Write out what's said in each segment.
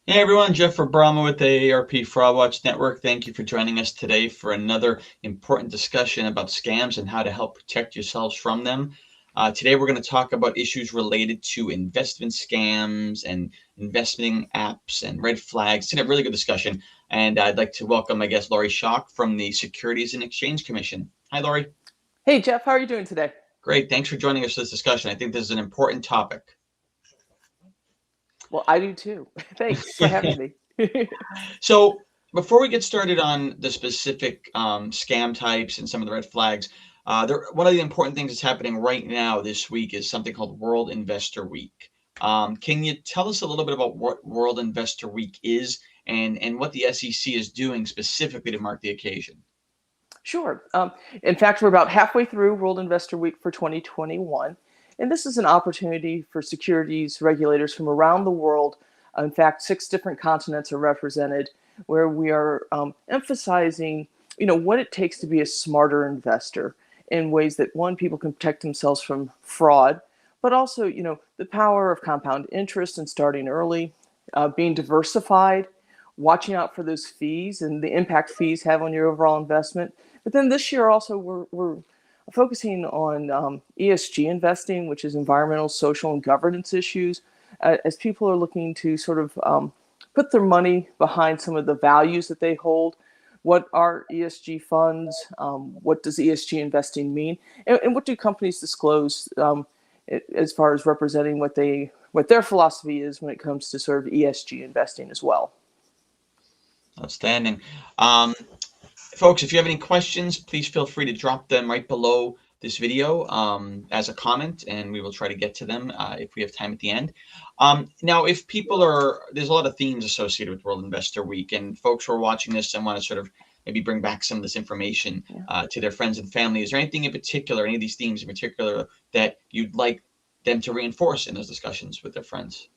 Hey everyone, Jeff Brahma with the AARP Fraud Watch Network. Thank you for joining us today for another important discussion about scams and how to help protect yourselves from them. Today we're going to talk about issues related to investment scams and investing apps and red flags. It's a really good discussion. And I'd like to welcome, Lori Schock from the Securities and Exchange Commission. Hi, Lori. Hey, Jeff, how are you doing today? Great. Thanks for joining us for this discussion. I think this is an important topic. Well, I do too. Thanks for having me. So before we get started on the specific scam types and some of the red flags, one of the important things that's happening right now this week is something called World Investor Week. Can you tell us a little bit about what World Investor Week is and what the SEC is doing specifically to mark the occasion? Sure. In fact, we're about halfway through World Investor Week for 2021. And this is an opportunity for securities regulators from around the world. In fact, 6 different continents are represented, where we are emphasizing, what it takes to be a smarter investor in ways that, one, people can protect themselves from fraud, but also, the power of compound interest and starting early, being diversified, watching out for those fees and the impact fees have on your overall investment. But then this year also we're focusing on ESG investing, which is environmental, social, and governance issues, as people are looking to sort of put their money behind some of the values that they hold. What are ESG funds? What does ESG investing mean? And what do companies disclose as far as representing what their philosophy is when it comes to sort of ESG investing as well? Outstanding. Folks, if you have any questions, please feel free to drop them right below this video as a comment, and we will try to get to them if we have time at the end. Now, if people there's a lot of themes associated with World Investor Week, and folks who are watching this and want to sort of maybe bring back some of this information to their friends and family. Is there anything in particular, any of these themes in particular, that you'd like them to reinforce in those discussions with their friends?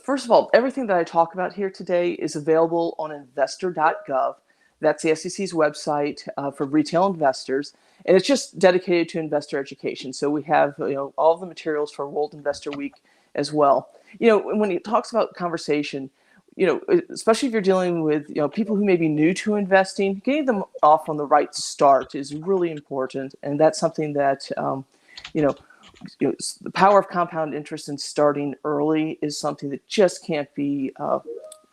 First of all, everything that I talk about here today is available on investor.gov. That's the SEC's website for retail investors, and it's just dedicated to investor education. So we have all the materials for World Investor Week as well. When it talks about conversation, especially if you're dealing with people who may be new to investing, getting them off on the right start is really important, and that's something that the power of compound interest and starting early is something that just can't be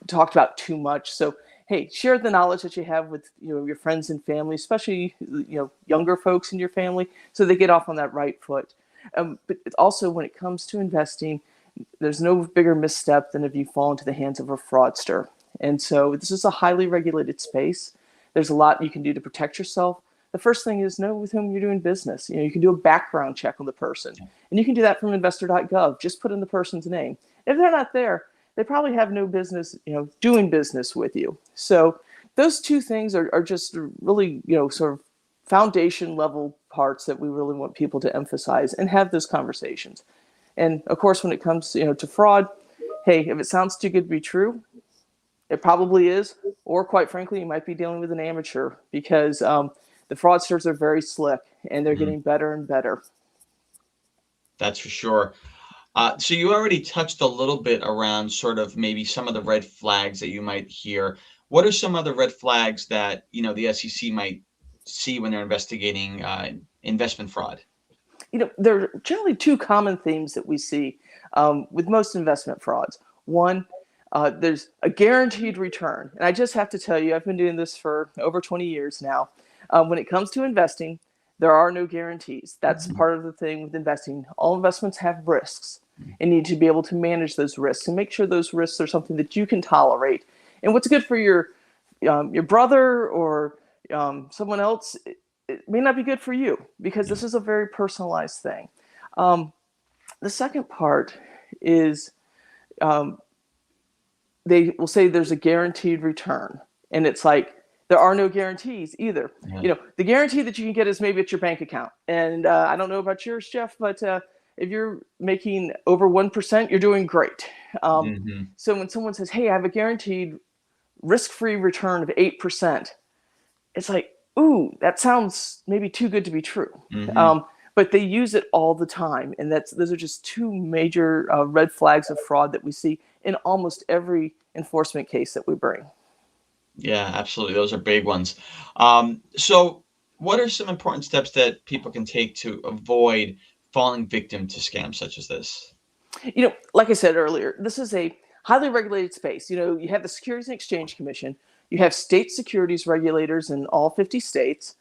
talked about too much. So hey, share the knowledge that you have with your friends and family, especially younger folks in your family, so they get off on that right foot. But also, when it comes to investing, there's no bigger misstep than if you fall into the hands of a fraudster. And so this is a highly regulated space. There's a lot you can do to protect yourself. The first thing is know with whom you're doing business. You can do a background check on the person, and you can do that from investor.gov. Just put in the person's name. If they're not there, they probably have no business, doing business with you. So those two things are just really, sort of foundation level parts that we really want people to emphasize and have those conversations. And of course, when it comes, to fraud, hey, if it sounds too good to be true, it probably is. Or quite frankly, you might be dealing with an amateur because the fraudsters are very slick and they're getting better and better. That's for sure. So you already touched a little bit around sort of maybe some of the red flags that you might hear. What are some of the red flags that the SEC might see when they're investigating investment fraud? There are generally 2 common themes that we see with most investment frauds. One, there's a guaranteed return. And I just have to tell you, I've been doing this for over 20 years now. When it comes to investing, there are no guarantees. That's part of the thing with investing. All investments have risks and need to be able to manage those risks and make sure those risks are something that you can tolerate. And what's good for your brother or someone else, it may not be good for you because this is a very personalized thing. The second part is they will say there's a guaranteed return, and it's like there are no guarantees either. The guarantee that you can get is maybe at your bank account. And I don't know about yours, Jeff, but if you're making over 1%, you're doing great. So when someone says, hey, I have a guaranteed risk-free return of 8%, it's like, ooh, that sounds maybe too good to be true. But they use it all the time. And those are just 2 major red flags of fraud that we see in almost every enforcement case that we bring. Yeah, absolutely. Those are big ones. So what are some important steps that people can take to avoid falling victim to scams such as this? Like I said earlier, this is a highly regulated space. You have the Securities and Exchange Commission, you have state securities regulators in all 50 states.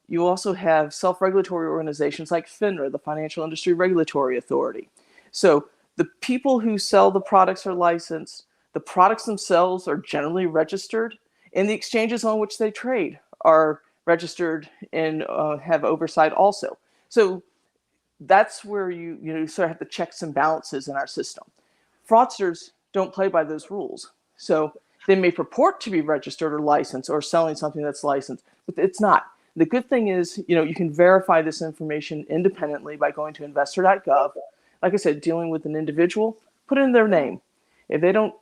You also have self-regulatory organizations like FINRA, the Financial Industry Regulatory Authority. So the people who sell the products are licensed, the products themselves are generally registered, and the exchanges on which they trade are registered and have oversight also. So that's where you sort of have the checks and balances in our system. Fraudsters don't play by those rules. So they may purport to be registered or licensed or selling something that's licensed, but it's not. The good thing is, you can verify this information independently by going to investor.gov. Like I said, dealing with an individual, put in their name. If they don't,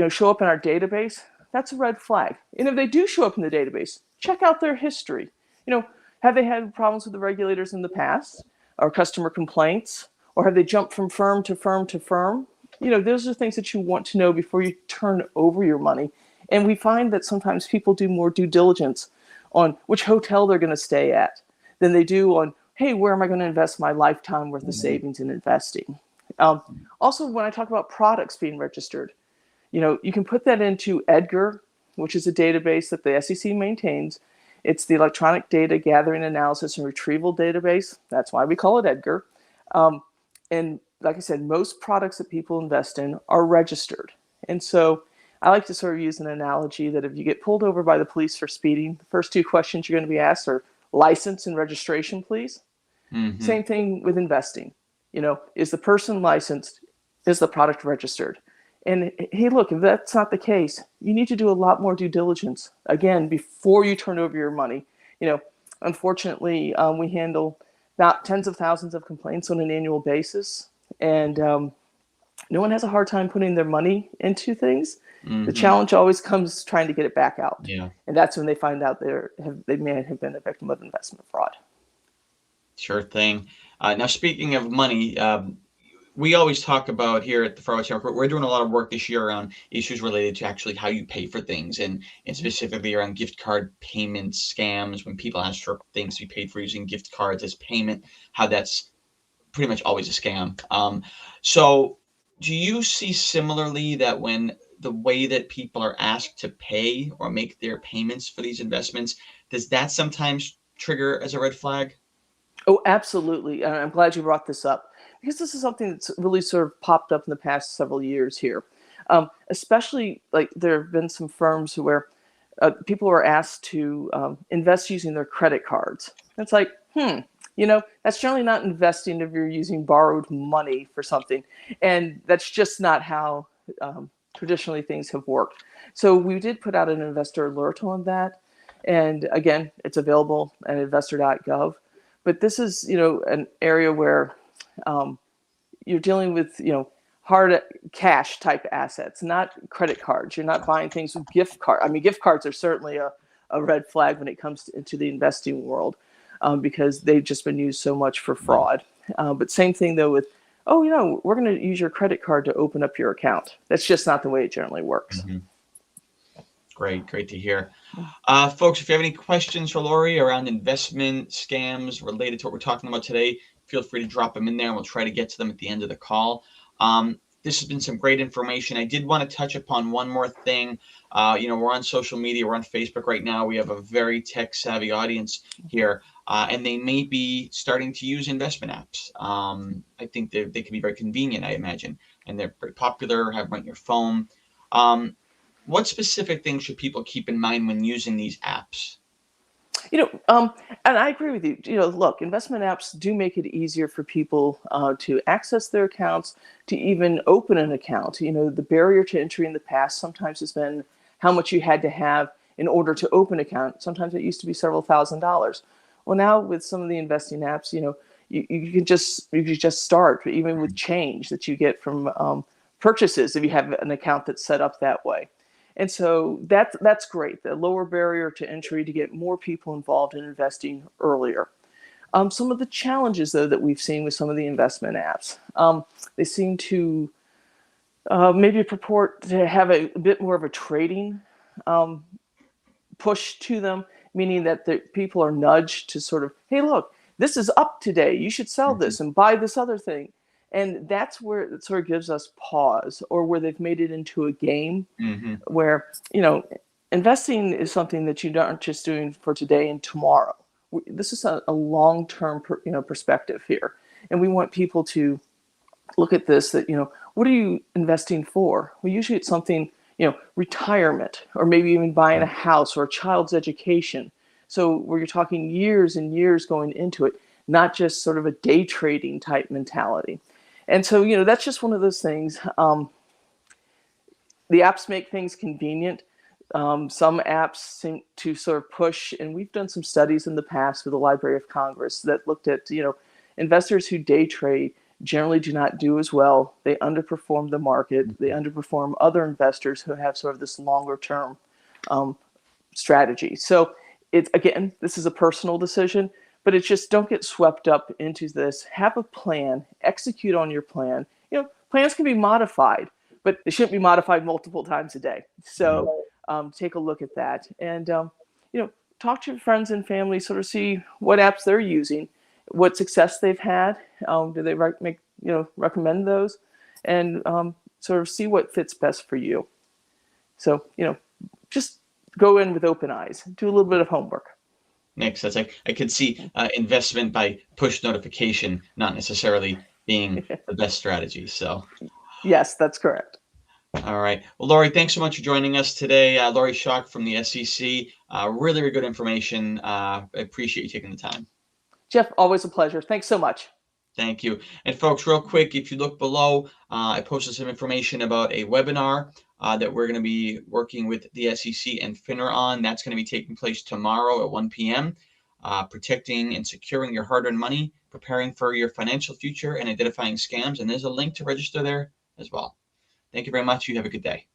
show up in our database, that's a red flag. And if they do show up in the database, check out their history. Have they had problems with the regulators in the past, or customer complaints, or have they jumped from firm to firm to firm? Those are things that you want to know before you turn over your money. And we find that sometimes people do more due diligence on which hotel they're going to stay at than they do on, hey, where am I going to invest my lifetime worth of savings in investing? Also, when I talk about products being registered, you can put that into Edgar, which is a database that the SEC maintains. It's the Electronic Data Gathering, Analysis, and Retrieval Database. That's why we call it Edgar. And like I said, most products that people invest in are registered. And so I like to sort of use an analogy that if you get pulled over by the police for speeding, the first two questions you're going to be asked are license and registration, please. Mm-hmm. Same thing with investing. Is the person licensed? Is the product registered? And hey, look, if that's not the case, you need to do a lot more due diligence, again, before you turn over your money. Unfortunately, we handle about tens of thousands of complaints on an annual basis. And no one has a hard time putting their money into things. Mm-hmm. The challenge always comes trying to get it back out. Yeah. And that's when they find out they may have been a victim of investment fraud. Sure thing. Now, speaking of money, we always talk about here at the 401 Chapter, we're doing a lot of work this year around issues related to actually how you pay for things, and specifically around gift card payment scams, when people ask for things to be paid for using gift cards as payment, how that's pretty much always a scam. So do you see similarly that when the way that people are asked to pay or make their payments for these investments, does that sometimes trigger as a red flag? Oh, absolutely. And I'm glad you brought this up, because this is something that's really sort of popped up in the past several years here. Especially, like, there have been some firms where people are asked to invest using their credit cards. It's like, that's generally not investing if you're using borrowed money for something. And that's just not how traditionally things have worked. So we did put out an investor alert on that. And again, it's available at investor.gov. But this is, an area where you're dealing with, hard cash type assets, not credit cards. You're not buying things with gift cards. I mean, gift cards are certainly a red flag when it comes into the investing world, because they've just been used so much for fraud. But same thing though with, we're going to use your credit card to open up your account. That's just not the way it generally works. Mm-hmm. Great to hear. Folks, if you have any questions for Lori around investment scams related to what we're talking about today, feel free to drop them in there and we'll try to get to them at the end of the call. This has been some great information. I did want to touch upon one more thing. We're on social media. We're on Facebook right now. We have a very tech-savvy audience here, and they may be starting to use investment apps. I think they can be very convenient, I imagine, and they're very popular, have them on your phone. What specific things should people keep in mind when using these apps? And I agree with you. Look, investment apps do make it easier for people to access their accounts, to even open an account. The barrier to entry in the past sometimes has been how much you had to have in order to open an account. Sometimes it used to be several $1,000s. Well, now with some of the investing apps, you can just start, even with change that you get from purchases if you have an account that's set up that way. And so that's great, the lower barrier to entry to get more people involved in investing earlier. Some of the challenges, though, that we've seen with some of the investment apps, they seem to maybe purport to have a bit more of a trading push to them, meaning that the people are nudged to sort of, hey, look, this is up today. You should sell this and buy this other thing. And that's where it sort of gives us pause, or where they've made it into a game where, investing is something that you aren't just doing for today and tomorrow. This is a long-term, perspective here. And we want people to look at this, that, what are you investing for? Well, usually it's something, retirement, or maybe even buying a house or a child's education. So where you're talking years and years going into it, not just sort of a day trading type mentality. And so, that's just one of those things. The apps make things convenient. Some apps seem to sort of push, and we've done some studies in the past with the Library of Congress that looked at, investors who day trade generally do not do as well. They underperform the market. They underperform other investors who have sort of this longer term strategy. So again, this is a personal decision, but it's just, don't get swept up into this. Have a plan, execute on your plan. Plans can be modified, but they shouldn't be modified multiple times a day. So take a look at that, and talk to your friends and family, sort of see what apps they're using, what success they've had. Do they recommend those, and sort of see what fits best for you. So just go in with open eyes. Do a little bit of homework. Makes sense. I could see investment by push notification not necessarily being the best strategy. So, yes, that's correct. All right. Well, Lori, thanks so much for joining us today. Lori Schock from the SEC. Really, really good information. I appreciate you taking the time. Jeff, always a pleasure. Thanks so much. Thank you. And folks, real quick, if you look below, I posted some information about a webinar that we're going to be working with the SEC and FINRA on. That's going to be taking place tomorrow at 1 p.m. Protecting and securing your hard-earned money, preparing for your financial future, and identifying scams. And there's a link to register there as well. Thank you very much. You have a good day.